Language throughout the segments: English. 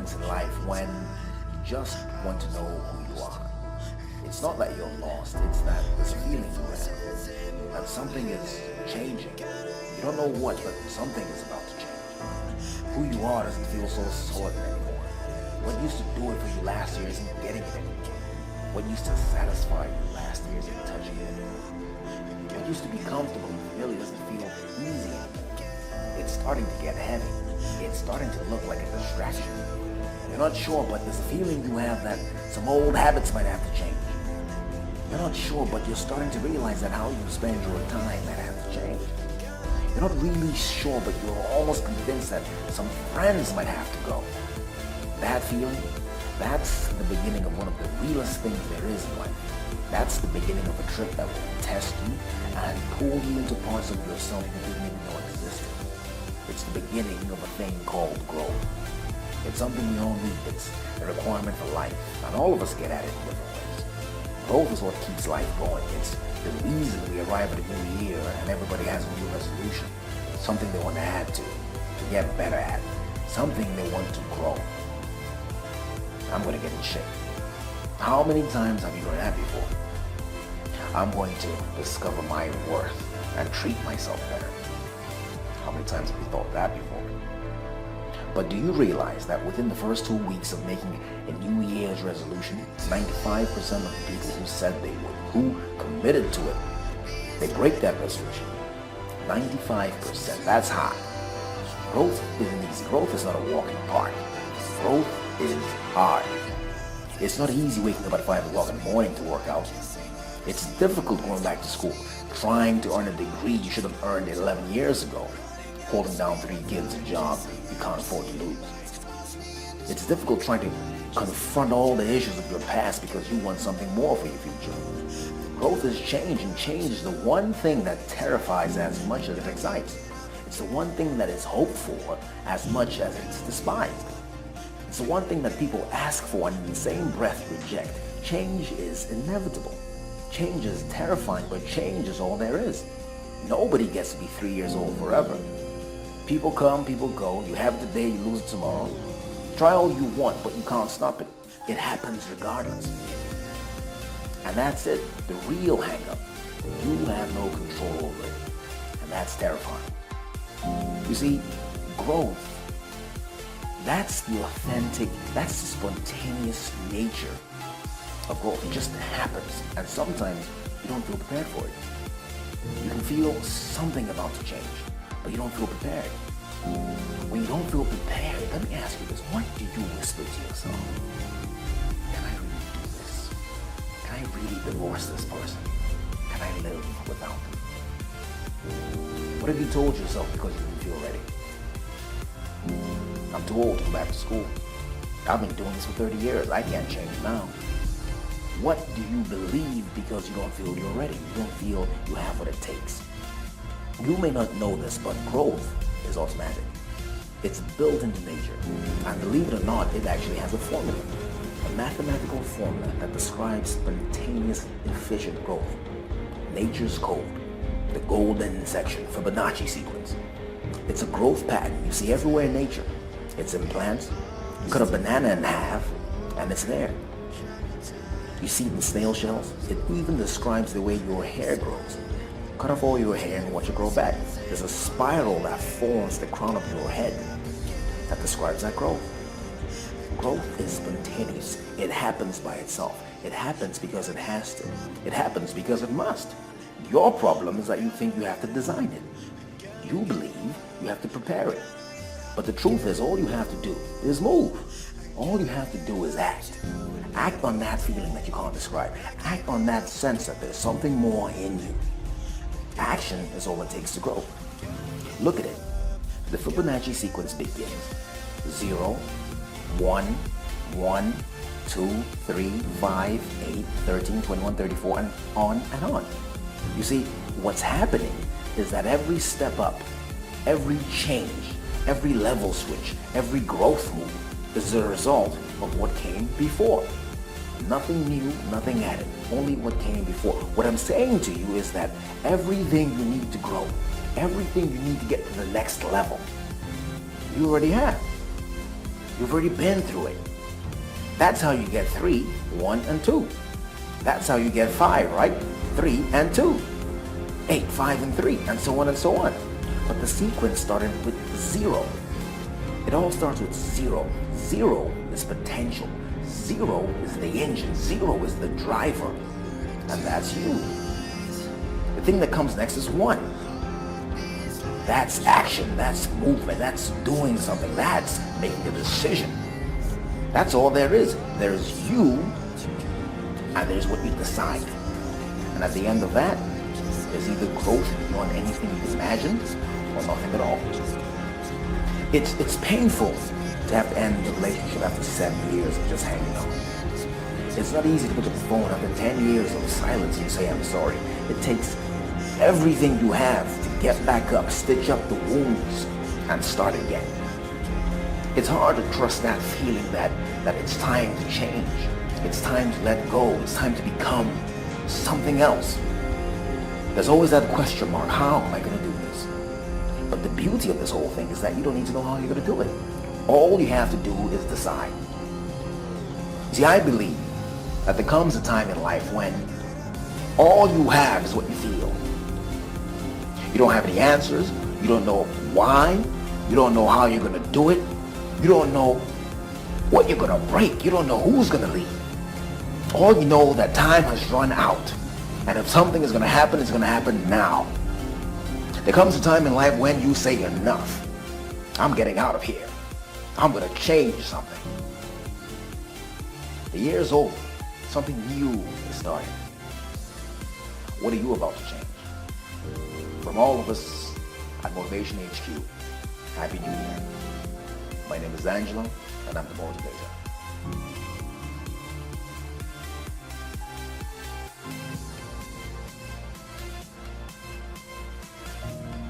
moments in life when you just want to know who you are. It's not that you're lost, it's that this feeling you have that something is changing. You don't know what, but something is about to change. Who you are doesn't feel so solid anymore. What used to do it for you last year isn't getting it anymore. What used to satisfy you last year isn't touching you anymore. What used to be comfortable and familiar doesn't feel easy anymore. It's starting to get heavy. It's starting to look like a distraction. You're not sure, but this feeling you have that some old habits might have to change. You're not sure, but you're starting to realize that how you spend your time might have to change. You're not really sure, but you're almost convinced that some friends might have to go. That feeling, that's the beginning of one of the realest things there is in life. That's the beginning of a trip that will test you and pull you into parts of yourself you didn't even know existed. It's the beginning of a thing called growth. It's something we all need. It's a requirement for life, and all of us get at it in different ways. Growth is what keeps life going. It's the reason we arrive at a new year and everybody has a new resolution, something they want to add to get better at, something they want to grow. I'm going to get in shape. How many times have you heard that before? I'm going to discover my worth and treat myself better. How many times have you thought that before? But do you realize that within the first 2 weeks of making a New Year's resolution, 95% of the people who said they would, who committed to it, they break that resolution? 95%, that's high. Growth isn't easy. Growth is not a walk in the park. Growth is hard. It's not easy waking up at 5 o'clock in the morning to work out. It's difficult going back to school, trying to earn a degree you should have earned 11 years ago, holding down 3 kids, a job you can't afford to lose. It's difficult trying to confront all the issues of your past because you want something more for your future. Growth is change, and change is the one thing that terrifies as much as it excites. It's the one thing that is hoped for as much as it's despised. It's the one thing that people ask for and in the same breath reject. Change is inevitable. Change is terrifying, but change is all there is. Nobody gets to be 3 years old forever. People come, people go. You have it today, you lose it tomorrow. Try all you want, but you can't stop it. It happens regardless. And that's it, the real hang-up. You have no control over it. And that's terrifying. You see, growth, that's the authentic, that's the spontaneous nature of growth. It just happens. And sometimes you don't feel prepared for it. You can feel something about to change, but you don't feel prepared. When you don't feel prepared, let me ask you this. What do you whisper to yourself? Can I really do this? Can I really divorce this person? Can I live without them? What have you told yourself because you didn't feel ready? I'm too old to go back to school. I've been doing this for 30 years. I can't change now. What do you believe because you don't feel you're ready? You don't feel you have what it takes. You may not know this, but growth is automatic. It's built into nature. And believe it or not, it actually has a formula. A mathematical formula that describes spontaneous, efficient growth. Nature's code. The golden section, Fibonacci sequence. It's a growth pattern you see everywhere in nature. It's in plants. You cut a banana in half, and it's there. You see it in snail shells. It even describes the way your hair grows. Cut off all your hair and watch it grow back. There's a spiral that forms the crown of your head that describes that growth. Growth is spontaneous. It happens by itself. It happens because it has to. It happens because it must. Your problem is that you think you have to design it. You believe you have to prepare it. But the truth is, all you have to do is move. All you have to do is act. Act on that feeling that you can't describe. Act on that sense that there's something more in you. Action is all it takes to grow. Look at it. The Fibonacci sequence begins 0, 1, 1, 2, 3, 5, 8, 13, 21, 34, and on and on. You see, what's happening is that every step up, every change, every level switch, every growth move is the result of what came before. Nothing new, nothing added, only what came before. What I'm saying to you is that everything you need to grow, everything you need to get to the next level, you already have. You've already been through it. That's how you get 3, 1, and 2. That's how you get 5, right? 3 and 2. 8, 5, and 3, and so on and so on. But the sequence started with 0. It all starts with 0. 0 is potential. 0 is the engine. 0 is the driver. And that's you. The thing that comes next is 1. That's action. That's movement. That's doing something. That's making a decision. That's all there is. There's you, and there's what you decide. And at the end of that, there's either growth beyond anything you imagined or nothing at all. It's painful to have to end the relationship after 7 years of just hanging on. It's not easy to pick up the phone after 10 years of silence and say, I'm sorry. It takes everything you have to get back up, stitch up the wounds, and start again. It's hard to trust that feeling that it's time to change. It's time to let go. It's time to become something else. There's always that question mark. How am I going to do this? But the beauty of this whole thing is that you don't need to know how you're going to do it. All you have to do is decide. See, I believe that there comes a time in life when all you have is what you feel. You don't have any answers. You don't know why. You don't know how you're going to do it. You don't know what you're going to break. You don't know who's going to leave. All you know that time has run out. And if something is going to happen, it's going to happen now. There comes a time in life when you say enough. I'm getting out of here. I'm going to change something. The year is over. Something new is starting. What are you about to change? From all of us at Motivation HQ, Happy New Year. My name is Angelo, and I'm the motivator.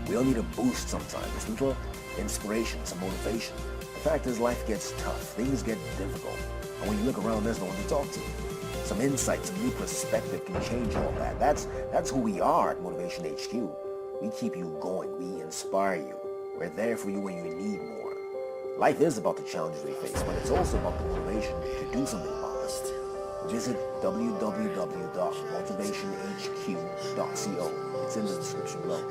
We all need a boost sometimes, a little inspiration, some motivation. The fact is, life gets tough, things get difficult, and when you look around, there's no one to talk to. Some insight, some new perspective can change all that. That's who we are at Motivation HQ. We keep you going, we inspire you. We're there for you when you need more. Life is about the challenges we face, but it's also about the motivation to do something about them. Visit www.motivationhq.co. It's in the description below.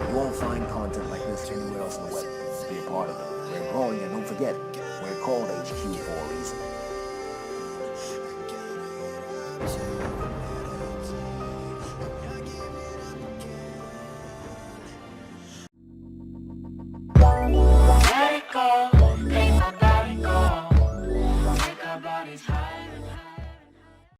You won't find content like this anywhere else on the web. Be a part of it. We're growing, and don't forget, we're called HQ for a reason.